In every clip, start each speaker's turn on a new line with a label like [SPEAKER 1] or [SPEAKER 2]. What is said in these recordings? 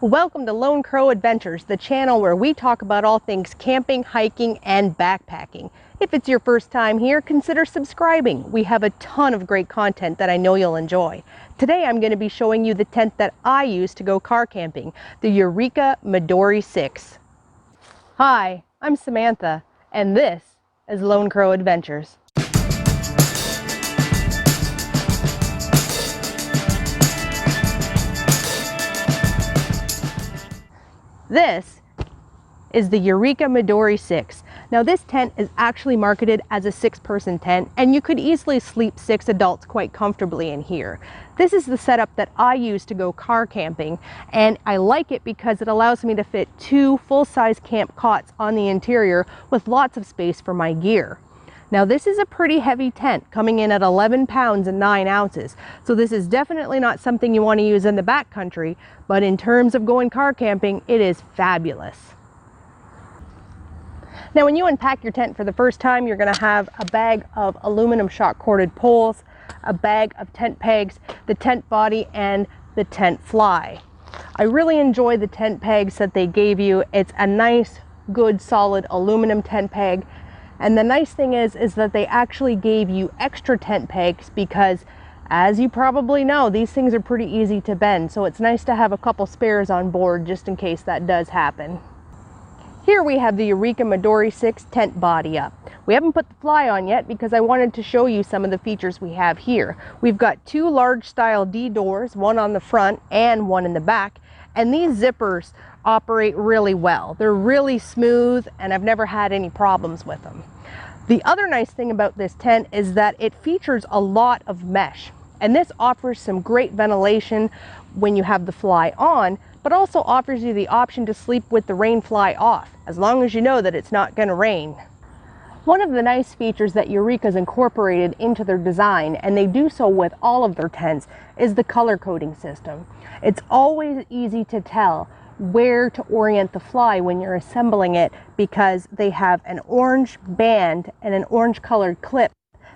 [SPEAKER 1] Welcome to Lone Crow Adventures, the channel where we talk about all things camping, hiking, and backpacking. If it's your first time here, consider subscribing. We have a ton of great content that I know you'll enjoy. Today I'm going to be showing you the tent that I use to go car camping, the Eureka Midori 6. Hi, I'm Samantha, and this is Lone Crow Adventures. This is the Eureka Midori 6. Now this tent is actually marketed as a 6-person tent, and you could easily sleep 6 adults quite comfortably in here. This is the setup that I use to go car camping, and I like it because it allows me to fit 2 full-size camp cots on the interior with lots of space for my gear. Now this is a pretty heavy tent, coming in at 11 pounds and 9 ounces. So this is definitely not something you want to use in the backcountry, but in terms of going car camping, it is fabulous. Now when you unpack your tent for the first time, you're going to have a bag of aluminum shock corded poles, a bag of tent pegs, the tent body, and the tent fly. I really enjoy the tent pegs that they gave you. It's a nice, good, solid aluminum tent peg. And the nice thing is that they actually gave you extra tent pegs because, as you probably know, these things are pretty easy to bend. So it's nice to have a couple spares on board just in case that does happen. Here we have the Eureka Midori 6 tent body up. We haven't put the fly on yet because I wanted to show you some of the features we have here. We've got 2 large style D doors, one on the front and one in the back. And these zippers operate really well. They're really smooth, and I've never had any problems with them. The other nice thing about this tent is that it features a lot of mesh, and this offers some great ventilation when you have the fly on, but also offers you the option to sleep with the rain fly off, as long as you know that it's not going to rain. One of the nice features that Eureka's incorporated into their design, and they do so with all of their tents, is the color coding system. It's always easy to tell where to orient the fly when you're assembling it because they have an orange band and an orange colored clip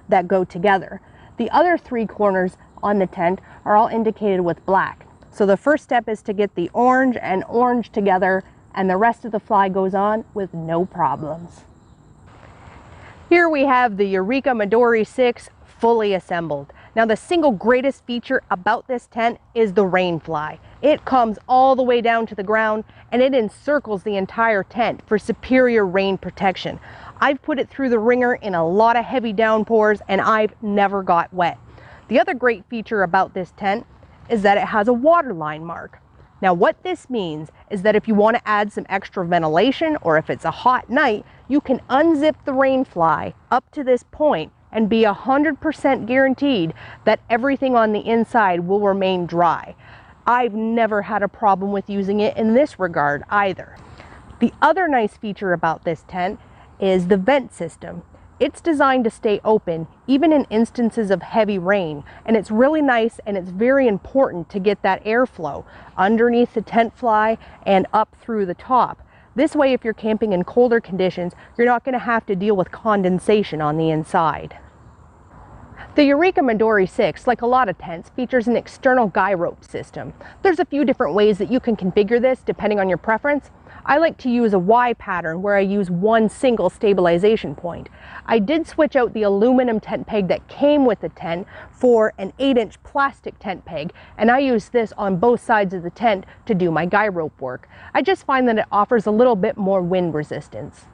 [SPEAKER 1] that go together. The other 3 corners on the tent are all indicated with black. So the first step is to get the orange and orange together, and the rest of the fly goes on with no problems. Here we have the Eureka Midori 6 fully assembled. Now the single greatest feature about this tent is the rain fly. It comes all the way down to the ground and it encircles the entire tent for superior rain protection. I've put it through the ringer in a lot of heavy downpours and I've never got wet. The other great feature about this tent is that it has a waterline mark. Now what this means is that if you want to add some extra ventilation, or if it's a hot night, you can unzip the rain fly up to this point and be 100% guaranteed that everything on the inside will remain dry. I've never had a problem with using it in this regard either. The other nice feature about this tent is the vent system. It's designed to stay open even in instances of heavy rain, and it's really nice, and it's very important to get that airflow underneath the tent fly and up through the top. This way, if you're camping in colder conditions, you're not going to have to deal with condensation on the inside. The Eureka Midori 6, like a lot of tents, features an external guy rope system. There's a few different ways that you can configure this depending on your preference. I like to use a Y pattern where I use one single stabilization point. I did switch out the aluminum tent peg that came with the tent for an 8-inch plastic tent peg, and I use this on both sides of the tent to do my guy rope work. I just find that it offers a little bit more wind resistance.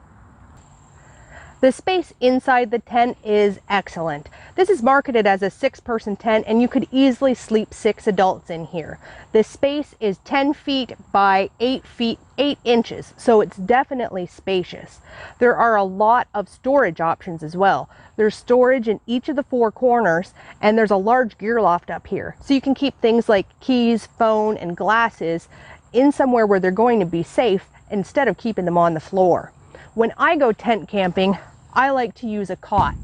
[SPEAKER 1] The space inside the tent is excellent. This is marketed as a 6-person tent, and you could easily sleep 6 adults in here. This space is 10 feet by 8 feet 8 inches, so it's definitely spacious. There are a lot of storage options as well. There's storage in each of the 4 corners, and there's a large gear loft up here. So you can keep things like keys, phone, and glasses in somewhere where they're going to be safe instead of keeping them on the floor. When I go tent camping, I like to use a cot.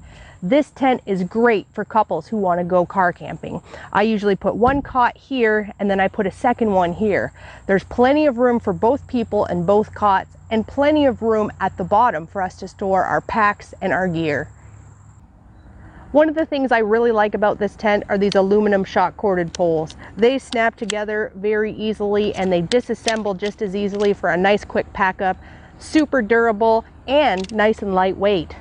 [SPEAKER 1] This tent is great for couples who want to go car camping. I usually put one cot here and then I put a second one here. There's plenty of room for both people and both cots, and plenty of room at the bottom for us to store our packs and our gear. One of the things I really like about this tent are these aluminum shock corded poles. They snap together very easily and they disassemble just as easily for a nice quick pack up. Super durable and nice and lightweight.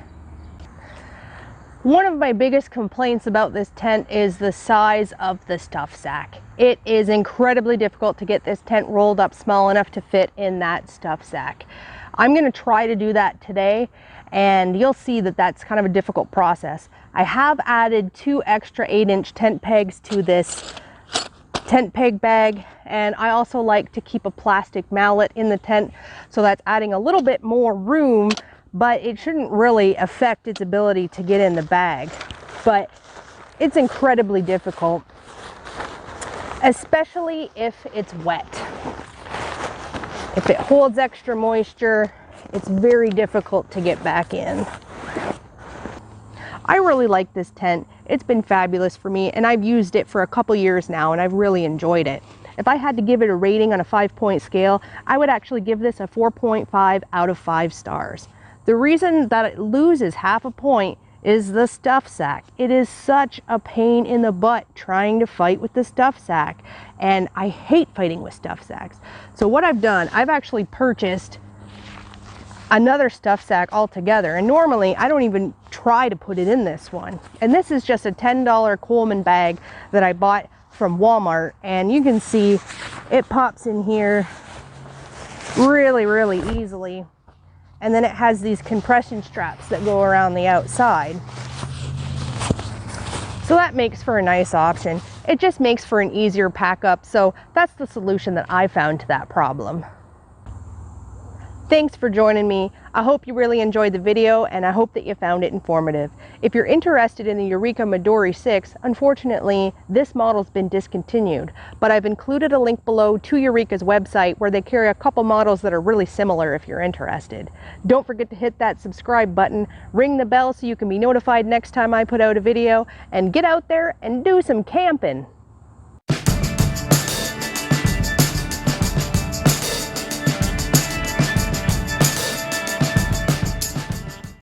[SPEAKER 1] One of my biggest complaints about this tent is the size of the stuff sack. It is incredibly difficult to get this tent rolled up small enough to fit in that stuff sack. I'm going to try to do that today, and you'll see that that's kind of a difficult process. I have added 2 extra 8-inch tent pegs to this tent peg bag, and I also like to keep a plastic mallet in the tent, so that's adding a little bit more room, but it shouldn't really affect its ability to get in the bag. But it's incredibly difficult, especially if it's wet. If it holds extra moisture, it's very difficult to get back in. I really like this tent. It's been fabulous for me, and I've used it for a couple years now, and I've really enjoyed it. If I had to give it a rating on a 5-point scale, I would actually give this a 4.5 out of 5 stars. The reason that it loses half a point is the stuff sack. It is such a pain in the butt trying to fight with the stuff sack, and I hate fighting with stuff sacks. So what I've done, I've actually purchased another stuff sack altogether, and normally I don't even try to put it in this one. And this is just a $10 Coleman bag that I bought from Walmart, and you can see it pops in here really easily. And then it has these compression straps that go around the outside. So that makes for a nice option. It just makes for an easier pack up, so that's the solution that I found to that problem. Thanks for joining me. I hope you really enjoyed the video, and I hope that you found it informative. If you're interested in the Eureka Midori 6, unfortunately, this model's been discontinued, but I've included a link below to Eureka's website where they carry a couple models that are really similar if you're interested. Don't forget to hit that subscribe button, ring the bell so you can be notified next time I put out a video, and get out there and do some camping.